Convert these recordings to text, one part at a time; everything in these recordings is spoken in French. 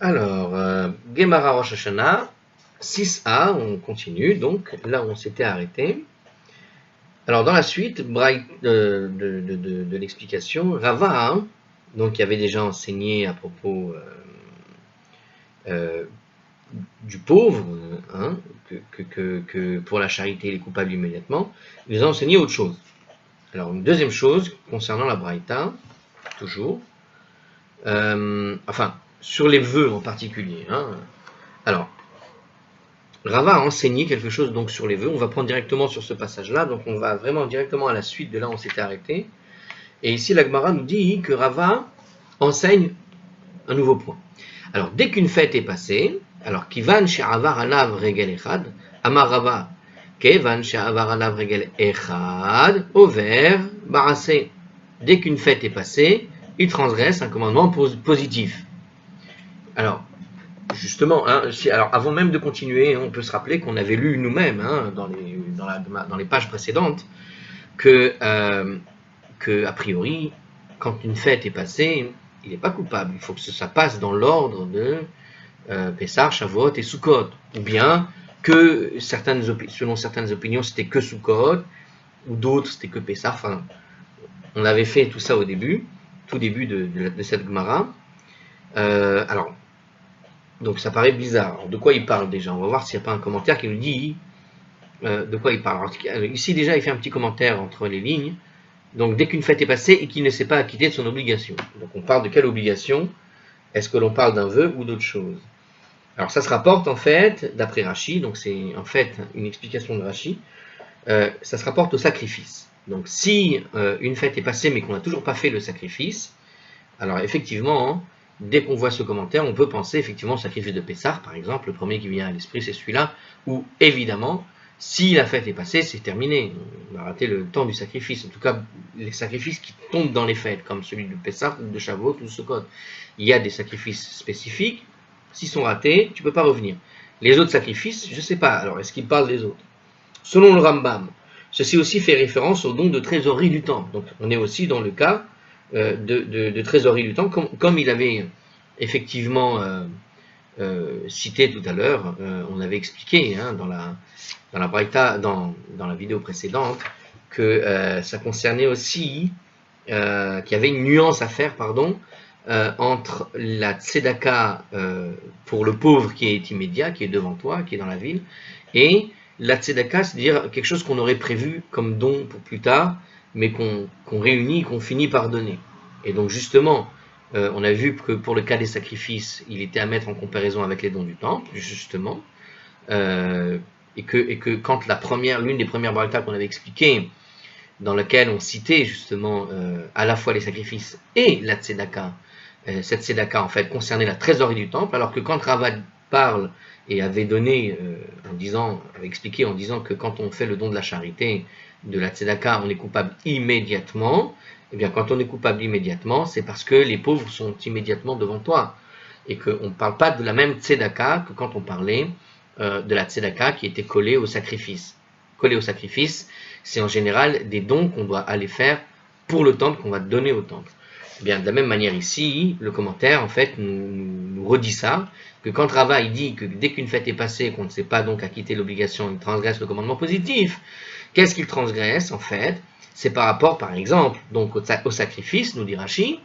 Alors, Gemara Rosh Hashanah, 6a, on continue, donc là où on s'était arrêté. Alors, dans la suite de l'explication, Rava, donc qui avait déjà enseigné à propos euh, du pauvre, hein, que pour la charité il est coupable immédiatement, il nous a enseigné autre chose. Alors, une deuxième chose concernant la Braïta, toujours, enfin, sur les vœux en particulier. Alors, Rava a enseigné quelque chose donc sur les vœux. On va prendre directement sur ce passage-là, donc on va vraiment directement à la suite de là où on s'était arrêté. Et ici, la Gemara nous dit que Rava enseigne un nouveau point. Alors, dès qu'une fête est passée, alors Kivan she'avar alav regel echad, Amar Rava, Kivan she'avar alav regel echad, over barase. Dès qu'une fête est passée, il transgresse un commandement positif. Alors, justement, alors avant même de continuer, on peut se rappeler qu'on avait lu nous-mêmes dans les pages précédentes que a priori, quand une fête est passée, il n'est pas coupable. Il faut que ça passe dans l'ordre de Pessah, Shavuot et Sukkot. Ou bien que selon certaines opinions, c'était que Sukkot, ou d'autres, c'était que Pessah. Enfin, on avait fait tout ça au début, tout début de cette Gemara. Alors, donc ça paraît bizarre. Alors, de quoi il parle déjà? On va voir s'il n'y a pas un commentaire qui nous dit de quoi il parle. Alors, ici déjà, il fait un petit commentaire entre les lignes. Donc dès qu'une fête est passée et qu'il ne s'est pas acquitté de son obligation. Donc on parle de quelle obligation? Est-ce que l'on parle d'un vœu ou d'autre chose? Alors ça se rapporte en fait, d'après Rashi, donc c'est en fait une explication de Rashi, ça se rapporte au sacrifice. Donc si une fête est passée mais qu'on n'a toujours pas fait le sacrifice, alors effectivement, dès qu'on voit ce commentaire, on peut penser effectivement au sacrifice de Pessah, par exemple, le premier qui vient à l'esprit c'est celui-là, où évidemment, si la fête est passée, c'est terminé, on a raté le temps du sacrifice, en tout cas les sacrifices qui tombent dans les fêtes, comme celui de Pessah, ou de Shavuot, ou de Sukkot. Il y a des sacrifices spécifiques, s'ils sont ratés, tu ne peux pas revenir. Les autres sacrifices, je ne sais pas, alors est-ce qu'il parle des autres? Selon le Rambam, ceci aussi fait référence au don de trésorerie du temple, donc on est aussi dans le cas de trésorerie du temple, comme il avait effectivement cité tout à l'heure, on avait expliqué dans la Braïta, dans la vidéo précédente, que ça concernait aussi, qu'il y avait une nuance à faire, entre la tzedaka pour le pauvre qui est immédiat, qui est devant toi, qui est dans la ville, et la tzedaka, c'est-à-dire quelque chose qu'on aurait prévu comme don pour plus tard, mais qu'on réunit, qu'on finit par donner. Et donc justement, on a vu que pour le cas des sacrifices, il était à mettre en comparaison avec les dons du temple, justement, et que quand l'une des premières braïtas qu'on avait expliquées, dans laquelle on citait justement à la fois les sacrifices et la tzedaka, cette tzedaka en fait concernait la trésorerie du temple, alors que quand Rava parle et avait donné avait expliqué en disant que quand on fait le don de la charité, de la tzedaka, on est coupable immédiatement. Eh bien, quand on est coupable immédiatement, c'est parce que les pauvres sont immédiatement devant toi. Et qu'on ne parle pas de la même tzedaka que quand on parlait de la tzedaka qui était collée au sacrifice. Collée au sacrifice, c'est en général des dons qu'on doit aller faire pour le temple, qu'on va donner au temple. Eh bien, de la même manière ici, le commentaire, en fait, nous redit ça, que quand Rava, il dit que dès qu'une fête est passée, qu'on ne sait pas donc acquitter l'obligation, il transgresse le commandement positif. Qu'est-ce qu'il transgresse, en fait? C'est par rapport, par exemple, donc au sacrifice, nous dit Rashi,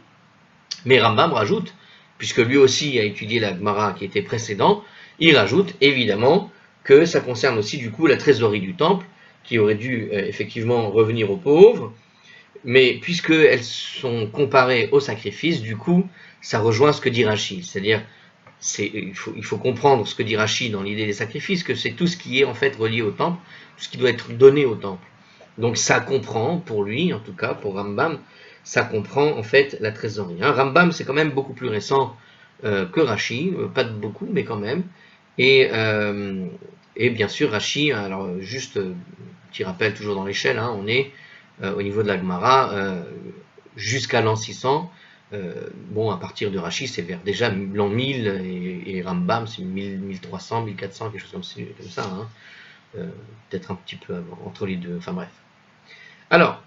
mais Rambam rajoute, puisque lui aussi a étudié la Gemara qui était précédent, il rajoute évidemment que ça concerne aussi du coup la trésorerie du temple, qui aurait dû effectivement revenir aux pauvres, mais puisqu'elles sont comparées au sacrifice, du coup, ça rejoint ce que dit Rashi, c'est-à-dire il faut comprendre ce que dit Rashi dans l'idée des sacrifices, que c'est tout ce qui est en fait relié au temple, tout ce qui doit être donné au temple. Donc ça comprend, pour lui, en tout cas, pour Rambam, ça comprend en fait la trésorerie. Rambam, c'est quand même beaucoup plus récent que Rashi, pas de beaucoup, mais quand même. Et bien sûr, Rashi, alors juste petit rappel toujours dans l'échelle, on est au niveau de la Gemara jusqu'à l'an 600. Bon, à partir de Rashi, c'est vers déjà l'an 1000 et Rambam, c'est 1300, 1400, quelque chose comme ça. Peut-être un petit peu avant, entre les deux, enfin bref. Alors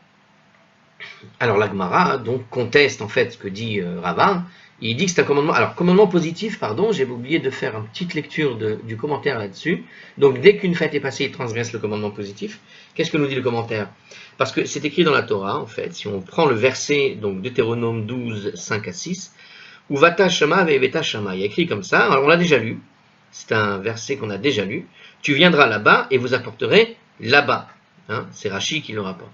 la Gemara donc conteste en fait ce que dit Rava Il dit que c'est un commandement. Alors, commandement positif, pardon, j'ai oublié de faire une petite lecture du commentaire là-dessus. Donc, dès qu'une fête est passée, il transgresse le commandement positif. Qu'est-ce que nous dit le commentaire? Parce que c'est écrit dans la Torah, en fait, si on prend le verset, donc Deutéronome 12, 5 à 6, où Vata Shama Ve'eveta Shama. Il y a écrit comme ça, alors on l'a déjà lu, c'est un verset qu'on a déjà lu. Tu viendras là-bas et vous apporterez là-bas. Hein, c'est Rashi qui le rapporte.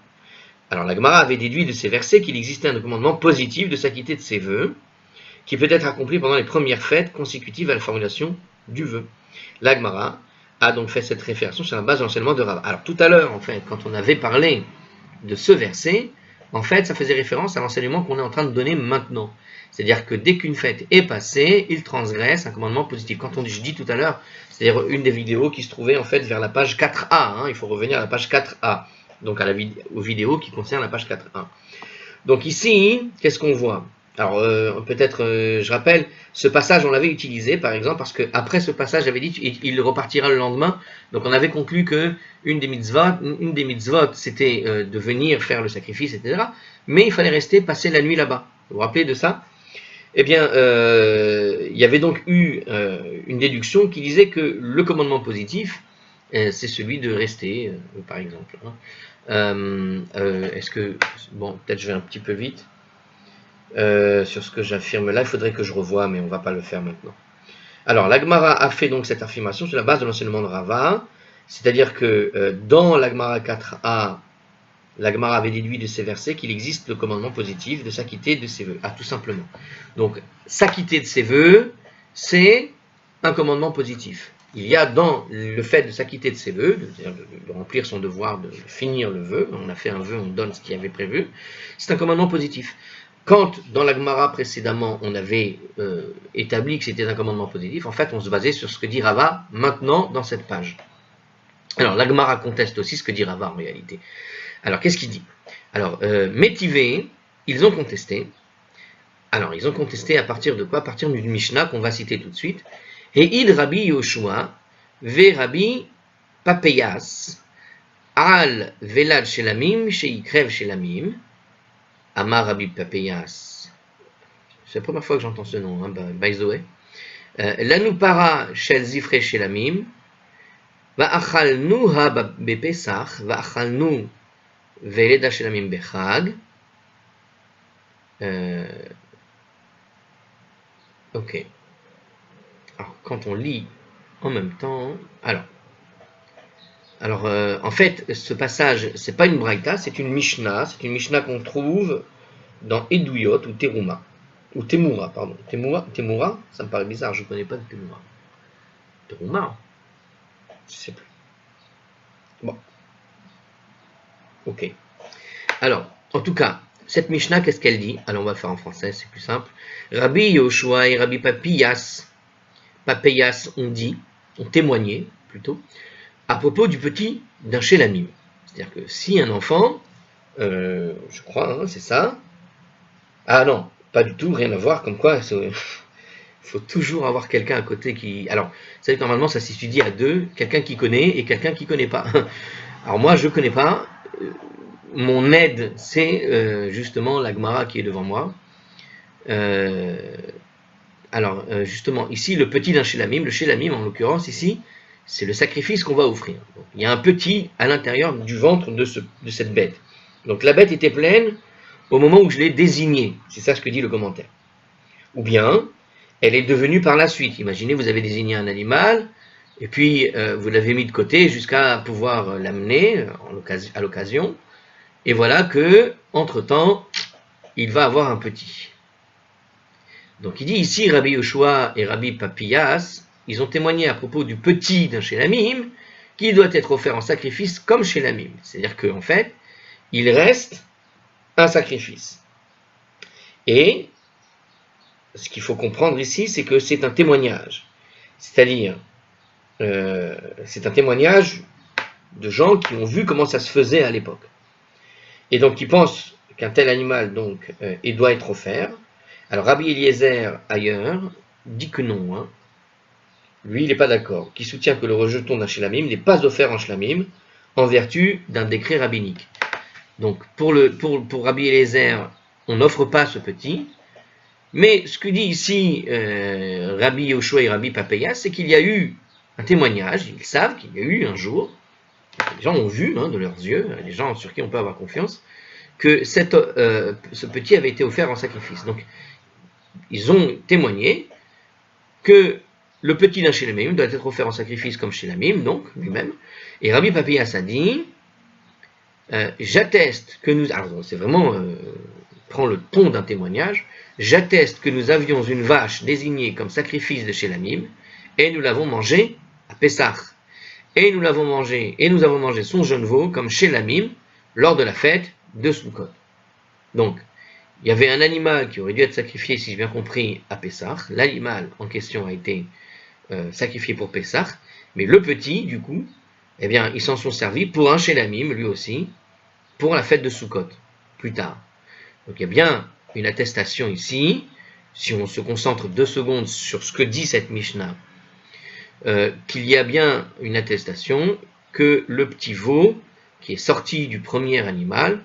Alors, la Gemara avait déduit de ces versets qu'il existait un commandement positif de s'acquitter de ses vœux, qui peut être accompli pendant les premières fêtes consécutives à la formulation du vœu. La Gemara a donc fait cette référence sur la base de l'enseignement de Rava. Alors tout à l'heure, en fait, quand on avait parlé de ce verset, en fait, ça faisait référence à l'enseignement qu'on est en train de donner maintenant. C'est-à-dire que dès qu'une fête est passée, il transgresse un commandement positif. Quand on dit, je dis tout à l'heure, c'est-à-dire une des vidéos qui se trouvait en fait vers la page 4a, hein, il faut revenir à la page 4a, donc aux vidéos qui concernent la page 4a. Donc ici, qu'est-ce qu'on voit? Alors, peut-être, je rappelle, ce passage, on l'avait utilisé, par exemple, parce qu'après ce passage, j'avais dit, il repartira le lendemain. Donc, on avait conclu que une des mitzvot, c'était de venir faire le sacrifice, etc. Mais il fallait rester, passer la nuit là-bas. Vous vous rappelez de ça? Eh bien, il y avait donc eu une déduction qui disait que le commandement positif, c'est celui de rester, par exemple. Est-ce que... Bon, peut-être je vais un petit peu vite. Sur ce que j'affirme là, il faudrait que je revoie, mais on ne va pas le faire maintenant. Alors, la Gemara a fait donc cette affirmation sur la base de l'enseignement de Rava, c'est-à-dire que dans la Gemara 4a, la Gemara avait déduit de ces versets qu'il existe le commandement positif de s'acquitter de ses vœux. Ah, tout simplement. Donc, s'acquitter de ses vœux, c'est un commandement positif. Il y a dans le fait de s'acquitter de ses vœux, de remplir son devoir, de finir le vœu, on a fait un vœu, on donne ce qu'il y avait prévu, c'est un commandement positif. Quand, dans la Gemara précédemment, on avait établi que c'était un commandement positif, en fait, on se basait sur ce que dit Rava maintenant dans cette page. Alors, la Gemara conteste aussi ce que dit Rava en réalité. Alors, qu'est-ce qu'il dit? Alors, Métivé, ils ont contesté. Alors, ils ont contesté à partir de quoi? À partir d'une Mishnah qu'on va citer tout de suite. Et id Rabbi Yoshua, ve Rabbi Papeyas, al velad shelamim, sheikrev shelamim, Amar Rabbi Papeyas. C'est la première fois que j'entends ce nom, hein, by the way. Lanupara shel zifre shelamim, va'achalnu ha bepesach, va'achalnu veleda shelamim bechag. Ok. Alors, quand on lit en même temps... Alors, en fait, ce passage, c'est pas une braïta, c'est une Mishnah. C'est une Mishnah qu'on trouve dans Eduyot ou Teruma. Ou Temura, pardon. Temura, ça me paraît bizarre, je ne connais pas de Temura. Teruma? Je sais plus. Bon. Ok. Alors, en tout cas, cette Mishnah, qu'est-ce qu'elle dit? Alors, on va le faire en français, c'est plus simple. Rabbi Yoshua et Rabbi Papeyas ont témoigné, plutôt, à propos du petit d'un Shelamim. C'est-à-dire que si un enfant, je crois, hein, c'est ça. Ah non, pas du tout, rien à voir, comme quoi, il faut toujours avoir quelqu'un à côté qui... Alors, vous savez, normalement, ça s'étudie à deux, quelqu'un qui connaît et quelqu'un qui ne connaît pas. Alors moi, je ne connais pas. Mon aide, c'est justement la Gemara qui est devant moi. Alors, justement, ici, le petit d'un Shelamim, le Shelamim, en l'occurrence, ici, c'est le sacrifice qu'on va offrir. Donc, il y a un petit à l'intérieur du ventre de cette bête. Donc, la bête était pleine au moment où je l'ai désignée. C'est ça ce que dit le commentaire. Ou bien, elle est devenue par la suite. Imaginez, vous avez désigné un animal, et puis vous l'avez mis de côté jusqu'à pouvoir l'amener à l'occasion. Et voilà que, entre-temps, il va avoir un petit. Donc il dit ici, Rabbi Yoshua et Rabbi Papeyas, ils ont témoigné à propos du petit d'un Shelamim, qui doit être offert en sacrifice comme Shelamim. C'est-à-dire qu'en fait, il reste un sacrifice. Et ce qu'il faut comprendre ici, c'est que c'est un témoignage. C'est-à-dire, c'est un témoignage de gens qui ont vu comment ça se faisait à l'époque. Et donc, ils pensent qu'un tel animal, donc, il doit être offert. Alors, Rabbi Eliezer, ailleurs, dit que non. Hein. Lui, il n'est pas d'accord. Qui soutient que le rejeton d'un Shelamim n'est pas offert en Shelamim en vertu d'un décret rabbinique. Donc, pour Rabbi Eliezer, on n'offre pas ce petit, Mais ce que dit ici Rabbi Yoshua et Rabbi Papeya, c'est qu'il y a eu un témoignage, ils savent qu'il y a eu un jour, les gens ont vu de leurs yeux, les gens sur qui on peut avoir confiance, que ce petit avait été offert en sacrifice. Donc, ils ont témoigné que le petit d'un Shélamim doit être offert en sacrifice comme Shélamim, donc lui-même. Et Rabbi Papias a dit, j'atteste que nous... Alors, c'est vraiment, prend le ton d'un témoignage, j'atteste que nous avions une vache désignée comme sacrifice de Shélamim, et nous l'avons mangée à Pessah. Et nous avons mangé son jeune veau comme Shélamim lors de la fête de Sukkot. Donc, il y avait un animal qui aurait dû être sacrifié, si j'ai bien compris, à Pessah. L'animal en question a été sacrifié pour Pessah, mais le petit, du coup, eh bien, ils s'en sont servis pour un Shélamim, lui aussi, pour la fête de Sukkot, plus tard. Donc, il y a bien une attestation ici, si on se concentre 2 secondes sur ce que dit cette Mishnah, qu'il y a bien une attestation que le petit veau, qui est sorti du premier animal,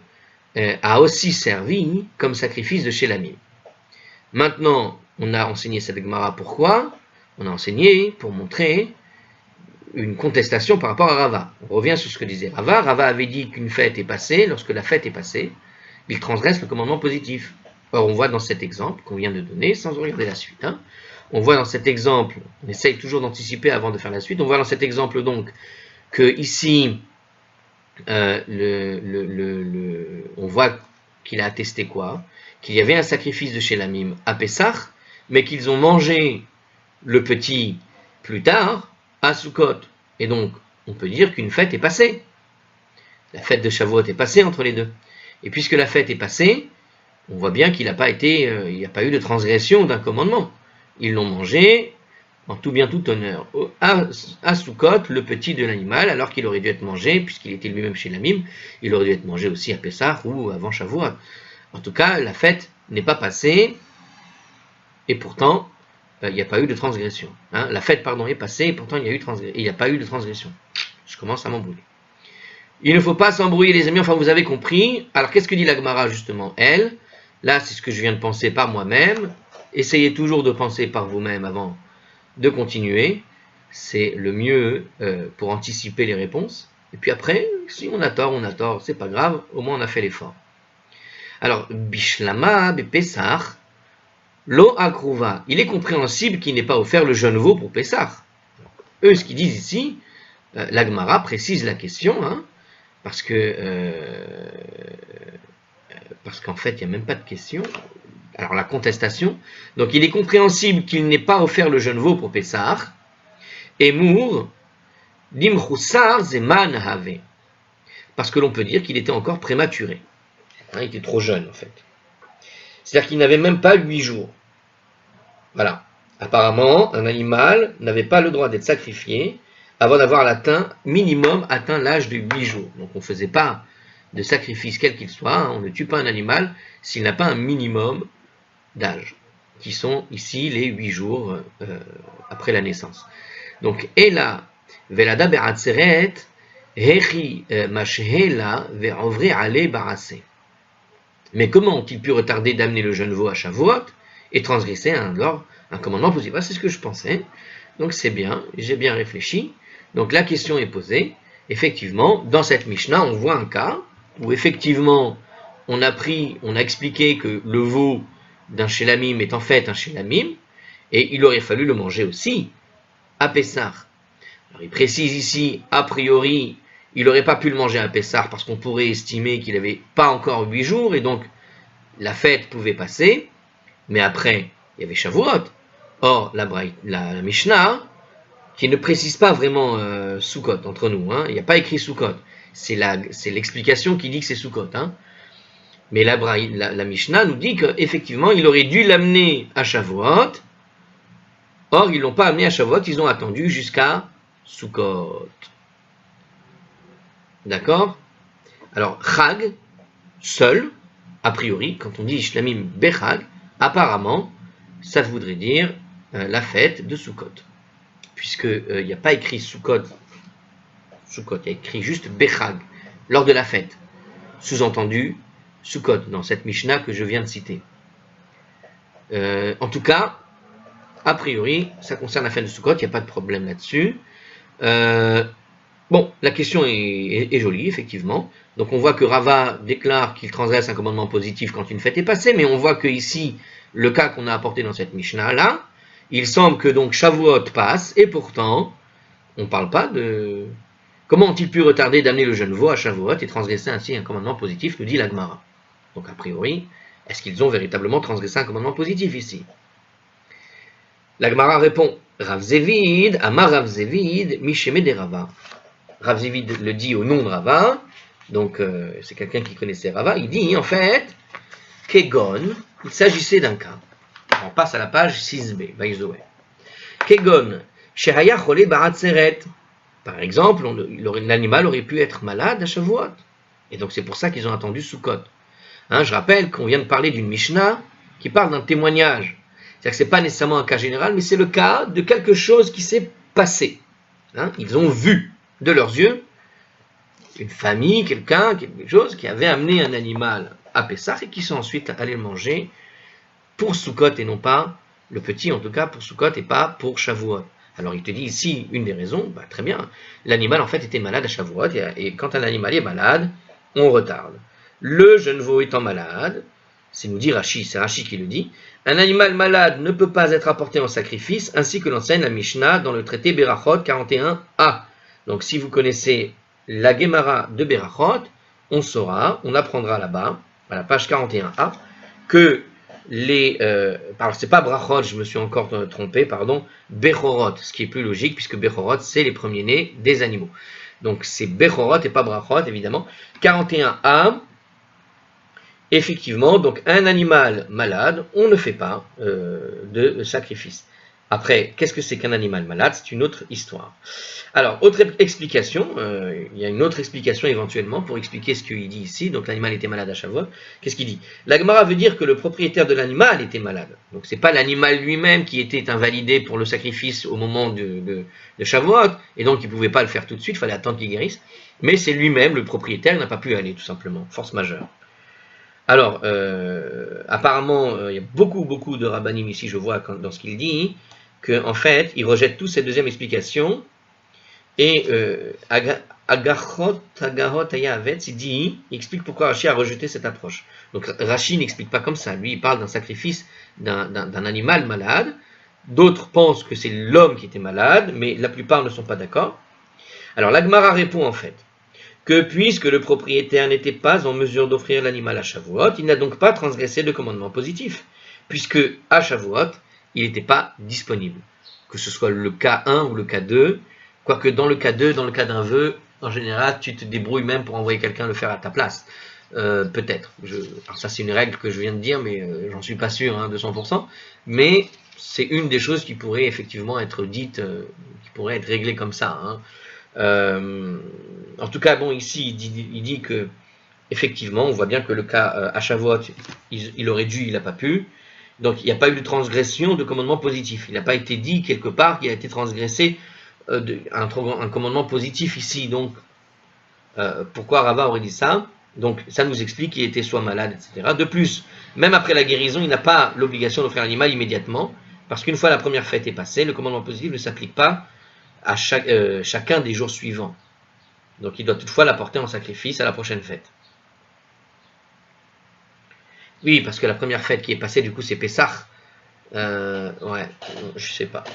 a aussi servi comme sacrifice de Shélamim. Maintenant, on a enseigné cette Gemara. Pourquoi? On a enseigné pour montrer une contestation par rapport à Rava. On revient sur ce que disait Rava. Rava avait dit qu'une fête est passée. Lorsque la fête est passée, il transgresse le commandement positif. Or, on voit dans cet exemple qu'on vient de donner, sans regarder la suite, on voit dans cet exemple, on essaye toujours d'anticiper avant de faire la suite, on voit dans cet exemple donc que ici, on voit qu'il a attesté quoi? Qu'il y avait un sacrifice de Shélamim à Pessah, mais qu'ils ont mangé le petit plus tard à Sukkot. Et donc, on peut dire qu'une fête est passée. La fête de Shavuot est passée entre les deux. Et puisque la fête est passée, on voit bien qu'il n'a pas été, il n'y a pas eu de transgression d'un commandement. Ils l'ont mangé en tout bien tout honneur à Sukkot, le petit de l'animal, alors qu'il aurait dû être mangé, puisqu'il était lui-même chez Shélamim, il aurait dû être mangé aussi à Pessah ou avant Shavuot. En tout cas, la fête n'est pas passée, et pourtant, il n'y a pas eu de transgression. La fête, est passée, et pourtant il n'y a pas eu de transgression. Je commence à m'embrouiller. Il ne faut pas s'embrouiller, les amis, enfin vous avez compris. Alors qu'est-ce que dit la Gemara justement? Elle, là c'est ce que je viens de penser par moi-même. Essayez toujours de penser par vous-même avant de continuer. C'est le mieux pour anticiper les réponses. Et puis après, si on a tort, c'est pas grave, au moins on a fait l'effort. Alors, Bishlama Bepessah, Lo Akruva, il est compréhensible qu'il n'ait pas offert le jeune veau pour Pessah. Eux, ce qu'ils disent ici, la Gemara précise la question, parce qu'en fait, il n'y a même pas de question. Alors, la contestation. Donc, il est compréhensible qu'il n'ait pas offert le jeune veau pour Pessah. Et Mour, Dimchoussar Zeman Have. Parce que l'on peut dire qu'il était encore prématuré. Il était trop jeune, en fait. C'est-à-dire qu'il n'avait même pas 8 jours. Voilà. Apparemment, un animal n'avait pas le droit d'être sacrifié avant d'avoir minimum atteint l'âge de 8 jours. Donc, on ne faisait pas de sacrifice quel qu'il soit. On ne tue pas un animal s'il n'a pas un minimum d'âge, qui sont ici les 8 jours après la naissance. Donc, Ela, Velada Be'atzeret, Hechi Mashhela Ve'ovre Ale Barase. Mais comment ont-ils pu retarder d'amener le jeune veau à Shavuot et transgresser un commandement positif? C'est ce que je pensais. Donc, c'est bien, j'ai bien réfléchi. Donc, la question est posée. Effectivement, dans cette Mishnah, on voit un cas où effectivement, on a expliqué que le veau d'un Shélamim est en fait un Shélamim, et il aurait fallu le manger aussi à Pessah. Alors il précise ici, a priori, il n'aurait pas pu le manger à Pessah parce qu'on pourrait estimer qu'il n'avait pas encore 8 jours, et donc la fête pouvait passer, mais après, il y avait Shavuot. Or, la Mishnah, qui ne précise pas vraiment Sukkot entre nous, il n'y a pas écrit Sukkot, c'est l'explication qui dit que c'est Sukkot, Mais la Mishnah nous dit qu'effectivement, il aurait dû l'amener à Shavuot. Or, ils ne l'ont pas amené à Shavuot, ils ont attendu jusqu'à Sukkot. D'accord? Alors, Chag, seul, a priori, quand on dit Shlamim Bechag, apparemment, ça voudrait dire la fête de Sukkot. Puisqu'il n'y a pas écrit Sukkot, il y a écrit juste Bechag, lors de la fête. Sous-entendu, Sukkot, dans cette Mishnah que je viens de citer. En tout cas, a priori, ça concerne la fin de Sukkot, il n'y a pas de problème là-dessus. Bon, la question est jolie, effectivement. Donc on voit que Rava déclare qu'il transgresse un commandement positif quand une fête est passée, mais on voit que ici, le cas qu'on a apporté dans cette Mishnah-là, il semble que donc Shavuot passe, et pourtant, on ne parle pas de... Comment ont-ils pu retarder d'amener le jeune veau à Shavuot et transgresser ainsi un commandement positif, nous dit la Gemara. Donc a priori, est-ce qu'ils ont véritablement transgressé un commandement positif ici? La Gemara répond, Rav Zevid, Amar Rav Zevid, Misheme de Rava. Rav Zevid le dit au nom de Rava, donc c'est quelqu'un qui connaissait Rava, il dit en fait, Kegon, il s'agissait d'un cas. On passe à la page 6b, Vaïzoé. Kegon, Shehaya Chole Baratseret. Par exemple, l'animal aurait pu être malade à Shavuot. Et donc c'est pour ça qu'ils ont attendu Sukkot. Hein, je rappelle qu'on vient de parler d'une Mishnah qui parle d'un témoignage. C'est-à-dire que ce n'est pas nécessairement un cas général, mais c'est le cas de quelque chose qui s'est passé. Hein, ils ont vu de leurs yeux une famille, quelqu'un, quelque chose qui avait amené un animal à Pessah et qui sont ensuite allés le manger pour Sukkot et non pas, le petit en tout cas, pour Sukkot et pas pour Shavuot. Alors il te dit ici une des raisons, bah, très bien, l'animal en fait était malade à Shavuot et quand un animal est malade, on retarde. Le jeune veau étant malade, c'est nous dit Rashi, c'est Rashi qui le dit, un animal malade ne peut pas être apporté en sacrifice, ainsi que l'enseigne la Mishnah dans le traité Berachot 41a. Donc si vous connaissez la Gemara de Berachot, on saura, on apprendra là-bas, à la page 41a, que c'est pas Brachot, je me suis encore trompé, pardon, Bechorot, ce qui est plus logique, puisque Bechorot, c'est les premiers-nés des animaux. Donc c'est Bechorot et pas Brachot, évidemment. 41a, effectivement, donc un animal malade, on ne fait pas de sacrifice. Après, qu'est-ce que c'est qu'un animal malade? C'est une autre histoire. Alors, autre explication, il y a une autre explication éventuellement pour expliquer ce qu'il dit ici. Donc l'animal était malade à Shavuot. Qu'est-ce qu'il dit? La Gemara veut dire que le propriétaire de l'animal était malade. Donc c'est pas l'animal lui-même qui était invalidé pour le sacrifice au moment de Shavuot, et donc il ne pouvait pas le faire tout de suite, il fallait attendre qu'il guérisse. Mais c'est lui-même, le propriétaire, n'a pas pu aller tout simplement, force majeure. Alors, apparemment, il y a beaucoup de rabbanim ici, je vois dans ce qu'il dit, qu'en fait, il rejette toute cette deuxième explication, et Agahot Ayavet, il explique pourquoi Rashi a rejeté cette approche. Donc Rashi n'explique pas comme ça, lui il parle d'un sacrifice d'un animal malade, d'autres pensent que c'est l'homme qui était malade, mais la plupart ne sont pas d'accord. Alors la Gemara répond en fait, que puisque le propriétaire n'était pas en mesure d'offrir l'animal à Shavuot, il n'a donc pas transgressé de commandement positif, puisque à Shavuot, il n'était pas disponible. Que ce soit le cas 1 ou le cas 2, quoique dans le cas 2, dans le cas d'un vœu, en général, tu te débrouilles même pour envoyer quelqu'un le faire à ta place. Peut-être. Alors ça, c'est une règle que je viens de dire, mais j'en suis pas sûr de 100%. Mais c'est une des choses qui pourrait effectivement être dite, qui pourrait être réglée comme ça. En tout cas, bon, ici, il dit que effectivement, on voit bien que le cas à Shavuot, il aurait dû, il n'a pas pu. Donc, il n'y a pas eu de transgression de commandement positif. Il n'a pas été dit quelque part qu'il a été transgressé un commandement positif ici. Donc, pourquoi Rava aurait dit ça? Donc, ça nous explique qu'il était soit malade, etc. De plus, même après la guérison, il n'a pas l'obligation d'offrir l'animal immédiatement, parce qu'une fois la première fête est passée, le commandement positif ne s'applique pas à chacun des jours suivants. Donc, il doit toutefois l'apporter en sacrifice à la prochaine fête. Oui, parce que la première fête qui est passée, du coup, c'est Pessah. Ouais, je sais pas.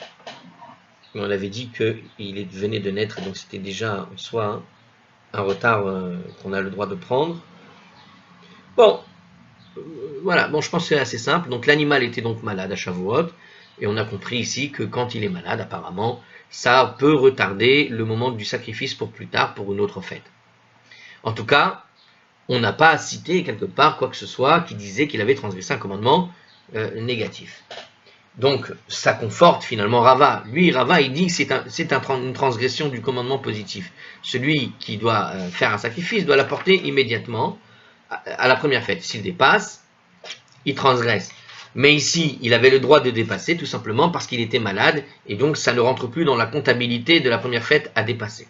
On avait dit qu'il venait de naître, donc c'était déjà en soi un retard qu'on a le droit de prendre. Bon, voilà, bon, je pense que c'est assez simple. Donc l'animal était donc malade à Shavuot, et on a compris ici que quand il est malade, apparemment, ça peut retarder le moment du sacrifice pour plus tard, pour une autre fête. En tout cas, on n'a pas cité quelque part quoi que ce soit qui disait qu'il avait transgressé un commandement négatif. Donc, ça conforte finalement Rava. Lui, Rava, il dit que c'est une transgression du commandement positif. Celui qui doit faire un sacrifice doit l'apporter immédiatement à la première fête. S'il dépasse, il transgresse. Mais ici, il avait le droit de dépasser tout simplement parce qu'il était malade et donc ça ne rentre plus dans la comptabilité de la première fête à dépasser.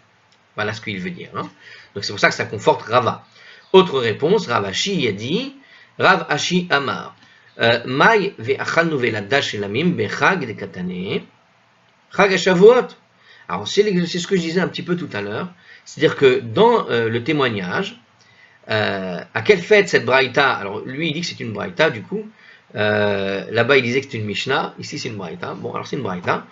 Voilà ce qu'il veut dire. Donc c'est pour ça que ça conforte Rava. Autre réponse, Rav Ashi a dit, Rav Ashi Amar. Maï ve'achalnu ve'lada shelamim bechag de katane. Chag Shavuot. Alors c'est ce que je disais un petit peu tout à l'heure. C'est-à-dire que dans le témoignage, à quelle fête cette braïta? Alors lui il dit que c'est une braïta du coup. Là-bas il disait que c'est une Mishnah. Ici c'est une braïta. Bon alors c'est une braïta.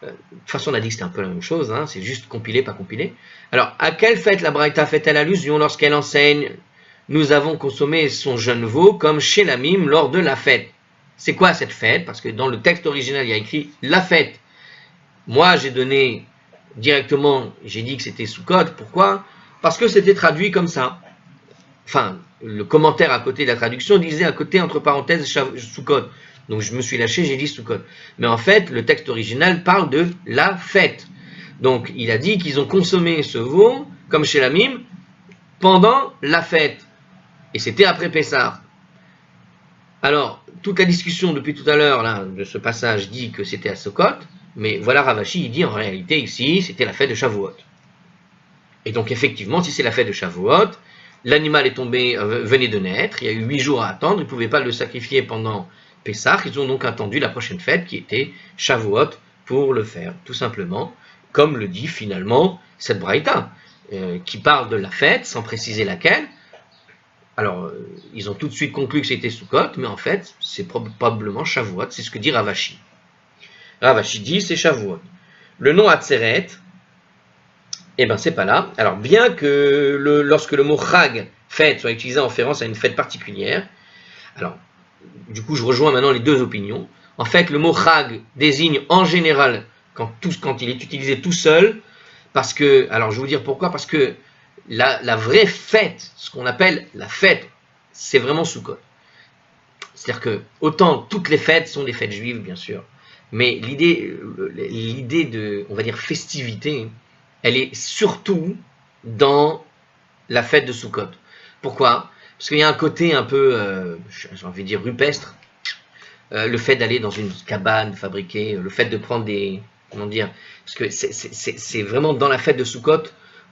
De toute façon on a dit que c'était un peu la même chose. Hein, c'est juste compilé, pas compilé. Alors à quelle fête la braïta fait-elle allusion lorsqu'elle enseigne? Nous avons consommé son jeune veau comme chez la mime lors de la fête. C'est quoi cette fête? Parce que dans le texte original il y a écrit la fête. Moi j'ai donné directement, j'ai dit que c'était Sukkot. Pourquoi? Parce que c'était traduit comme ça. Enfin, le commentaire à côté de la traduction disait à côté, entre parenthèses, Sukkot. Donc je me suis lâché, j'ai dit Sukkot. Mais en fait, le texte original parle de la fête. Donc il a dit qu'ils ont consommé ce veau, comme chez la mime, pendant la fête. Et c'était après Pessah. Alors, toute la discussion depuis tout à l'heure là, de ce passage dit que c'était à Sukkot. Mais voilà Rav Ashi, il dit en réalité ici, c'était la fête de Shavuot. Et donc effectivement, si c'est la fête de Shavuot, l'animal est tombé, venait de naître, il y a eu 8 jours à attendre, ils ne pouvaient pas le sacrifier pendant Pessah, ils ont donc attendu la prochaine fête qui était Shavuot pour le faire, tout simplement, comme le dit finalement cette braïta, qui parle de la fête, sans préciser laquelle. Alors, ils ont tout de suite conclu que c'était Sukkot, mais en fait, c'est probablement Shavuot, c'est ce que dit Rav Ashi. Rav Ashi dit c'est Shavuot. Le nom Atzeret, eh ben c'est pas là. Alors bien que lorsque le mot Chag, fête, soit utilisé en référence à une fête particulière, alors du coup je rejoins maintenant les deux opinions. En fait le mot Chag désigne en général quand il est utilisé tout seul, parce que, alors je vais vous dire pourquoi, parce que la vraie fête, ce qu'on appelle la fête, c'est vraiment Sukkot. C'est-à-dire que autant toutes les fêtes sont des fêtes juives bien sûr, mais l'idée de, on va dire, festivité, elle est surtout dans la fête de Sukkot. Pourquoi? Parce qu'il y a un côté un peu, j'ai envie de dire, rupestre. Le fait d'aller dans une cabane fabriquée, le fait de prendre des, comment dire, parce que c'est vraiment dans la fête de Sukkot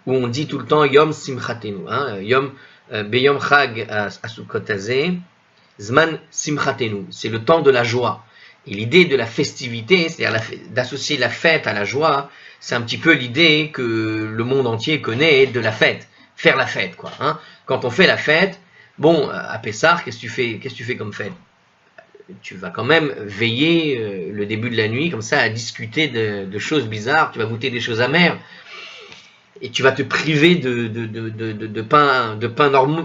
où on dit tout le temps Yom Simchatenu, hein, Yom Beyom Chag à Sukkot Hazeh, Zman Simchatenu, c'est le temps de la joie. Et l'idée de la festivité, c'est-à-dire d'associer la fête à la joie, c'est un petit peu l'idée que le monde entier connaît de la fête. Faire la fête, quoi. Hein. Quand on fait la fête, bon, à Pessah, qu'est-ce que tu fais comme fête? Tu vas quand même veiller le début de la nuit, comme ça, à discuter de choses bizarres, tu vas goûter des choses amères, et tu vas te priver de pain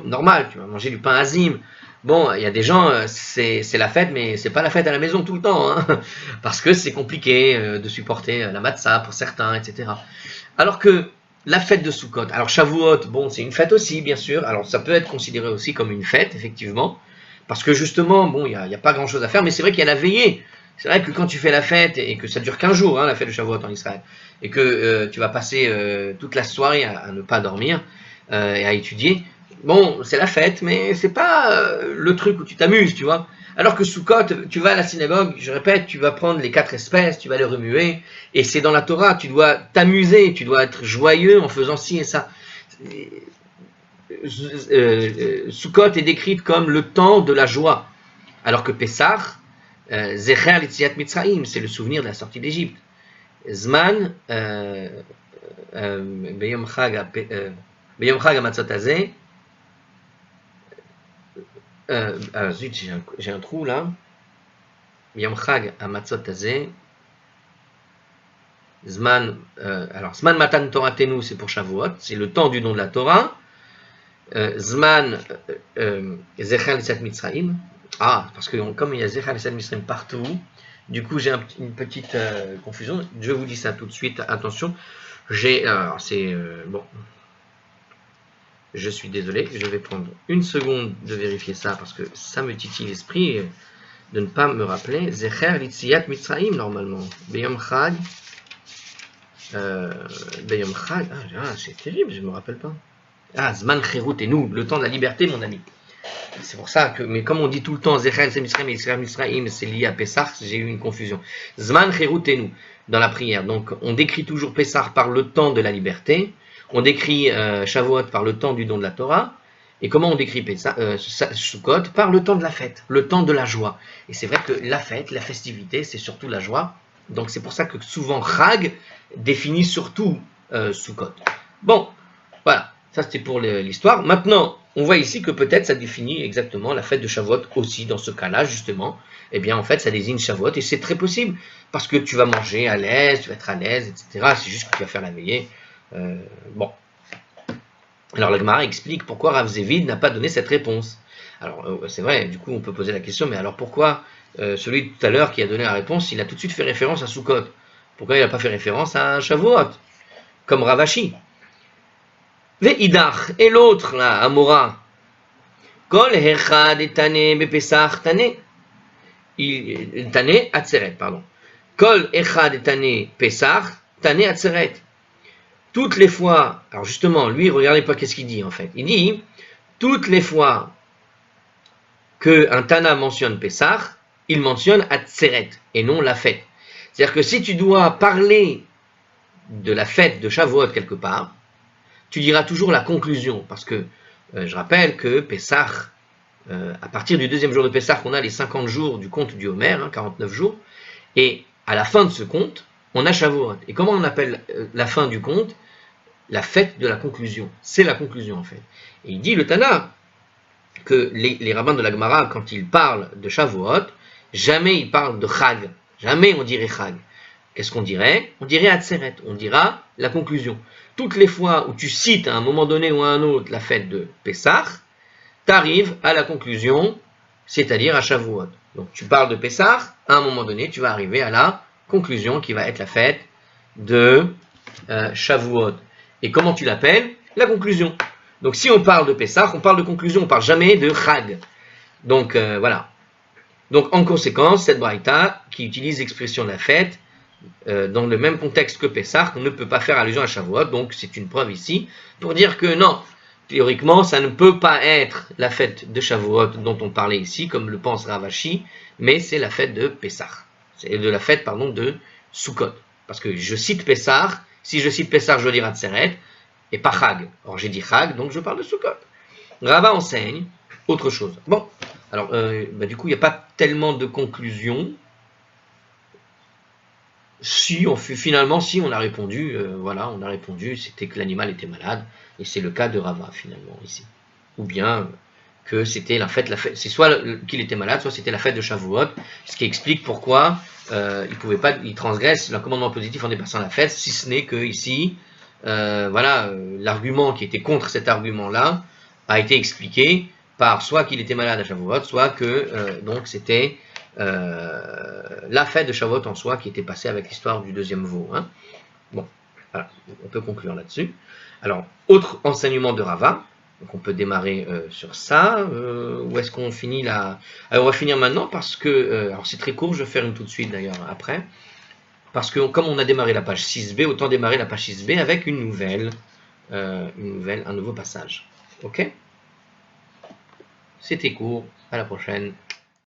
normal, tu vas manger du pain azim. Bon, il y a des gens, c'est la fête, mais c'est pas la fête à la maison tout le temps, hein, parce que c'est compliqué de supporter la matzah pour certains, etc. Alors que la fête de Sukkot, alors Shavuot, bon, c'est une fête aussi, bien sûr, alors ça peut être considéré aussi comme une fête, effectivement, parce que justement, bon, il y a pas grand-chose à faire, mais c'est vrai qu'il y a la veillée. C'est vrai que quand tu fais la fête, et que ça dure 15 jours, hein, la fête de Shavuot en Israël, et que tu vas passer toute la soirée à ne pas dormir et à étudier, bon, c'est la fête, mais c'est pas le truc où tu t'amuses, tu vois. Alors que Sukkot, tu vas à la synagogue, je répète, tu vas prendre les 4 espèces, tu vas les remuer, et c'est dans la Torah, tu dois t'amuser, tu dois être joyeux en faisant ci et ça. Sukkot est décrite comme le temps de la joie, alors que Pessah, Zecher l'Etziat Mitzrayim, c'est le souvenir de la sortie d'Égypte. Zman, Beyom Chag HaMatzot Hazeh, zut, j'ai un trou là. Yom Chag HaMatzot Hazeh. Zman, alors Zman Matan Toratenu, c'est pour Shavuot, c'est le temps du don de la Torah. Zman Zecher l'Etziat Mitzrayim. Ah, parce que comme il y a Zecher l'Etziat Mitzrayim partout, du coup j'ai une petite confusion. Je vous dis ça tout de suite, attention. Bon. Je suis désolé, je vais prendre une seconde de vérifier ça parce que ça me titille l'esprit de ne pas me rappeler. Zecher l'Itziat Mitzrayim normalement. Beyom Chag. Beyom Chag. Ah, c'est terrible, je ne me rappelle pas. Ah, Zman Cherutenu, le temps de la liberté, mon ami. C'est pour ça que, mais comme on dit tout le temps Zecher Mitzrayim et Zecher Mitzrayim, c'est lié à Pessah, j'ai eu une confusion. Zman Cherutenu dans la prière. Donc on décrit toujours Pessah par le temps de la liberté. On décrit Shavuot par le temps du don de la Torah, Et comment on décrit Sukkot? Par le temps de la fête, le temps de la joie. Et c'est vrai que la fête, la festivité, c'est surtout la joie. Donc c'est pour ça que souvent Chag définit surtout Sukkot. Bon, voilà, ça c'était pour l'histoire. Maintenant, on voit ici que peut-être ça définit exactement la fête de Shavuot aussi, dans ce cas-là, justement. Eh bien, en fait, ça désigne Shavuot, et c'est très possible, parce que tu vas manger à l'aise, tu vas être à l'aise, etc. C'est juste que tu vas faire la veillée. Bon. Alors la Gemara explique pourquoi Rav Zévid n'a pas donné cette réponse. Alors c'est vrai, du coup on peut poser la question, mais alors pourquoi celui de tout à l'heure qui a donné la réponse, il a tout de suite fait référence à Sukkot? Pourquoi il n'a pas fait référence à Shavuot, comme Ravashi? Ve'idach, et l'autre là, Amora, Kol Hechad etane bepesach tane, tane atzeret, pardon. Kol Echad etane pesach tane atzeret. Toutes les fois, alors justement, lui, regardez pas qu'est-ce qu'il dit en fait. Il dit, toutes les fois qu'un Tana mentionne Pessah, il mentionne Atzeret et non la fête. C'est-à-dire que si tu dois parler de la fête de Shavuot quelque part, tu diras toujours la conclusion, parce que je rappelle que Pessah, à partir du deuxième jour de Pessah, on a les 50 jours du compte du Homer, 49 jours, et à la fin de ce compte, on a Shavuot. Et comment on appelle la fin du compte? La fête de la conclusion. C'est la conclusion en fait. Et il dit le Tana que les rabbins de la Gemara, quand ils parlent de Shavuot, jamais ils parlent de Chag. Jamais on dirait Chag. Qu'est-ce qu'on dirait? On dirait Atzeret. On dira la conclusion. Toutes les fois où tu cites à un moment donné ou à un autre la fête de Pessah, tu arrives à la conclusion, c'est-à-dire à Shavuot. Donc tu parles de Pessah, à un moment donné, tu vas arriver à la conclusion qui va être la fête de Shavuot. Et comment tu l'appelles? La conclusion. Donc si on parle de Pessah, on parle de conclusion, on ne parle jamais de Chag. Donc voilà. Donc en conséquence, cette braïta qui utilise l'expression de la fête, dans le même contexte que Pessah, on ne peut pas faire allusion à Shavuot, donc c'est une preuve ici, pour dire que non, théoriquement, ça ne peut pas être la fête de Shavuot dont on parlait ici, comme le pense Ravashi, mais c'est la fête de Pessah. C'est de la fête, pardon, de Sukkot. Parce que je cite Pessah, si je cite Pessah, je dois dire Atzeret, et pas Chag. Or j'ai dit Chag, donc je parle de Sukkot. Rava enseigne autre chose. Bon, alors du coup, il n'y a pas tellement de conclusions. Finalement, si on a répondu, voilà, on a répondu, c'était que l'animal était malade, et c'est le cas de Rava finalement ici. Ou bien que c'était la fête, c'est soit qu'il était malade, soit c'était la fête de Shavuot, ce qui explique pourquoi il transgresse le commandement positif en dépassant la fête, si ce n'est que ici, voilà, l'argument qui était contre cet argument-là a été expliqué par soit qu'il était malade à Shavuot, soit que donc c'était la fête de Shavuot en soi qui était passée avec l'histoire du deuxième veau. Hein. Bon, voilà, on peut conclure là-dessus. Alors, autre enseignement de Rava, donc on peut démarrer sur ça. Où est-ce qu'on finit là? Alors, on va finir maintenant parce que, alors c'est très court, je vais faire une tout de suite d'ailleurs après. Parce que comme on a démarré la page 6b, autant démarrer la page 6b avec un nouveau passage. Ok? C'était court, à la prochaine.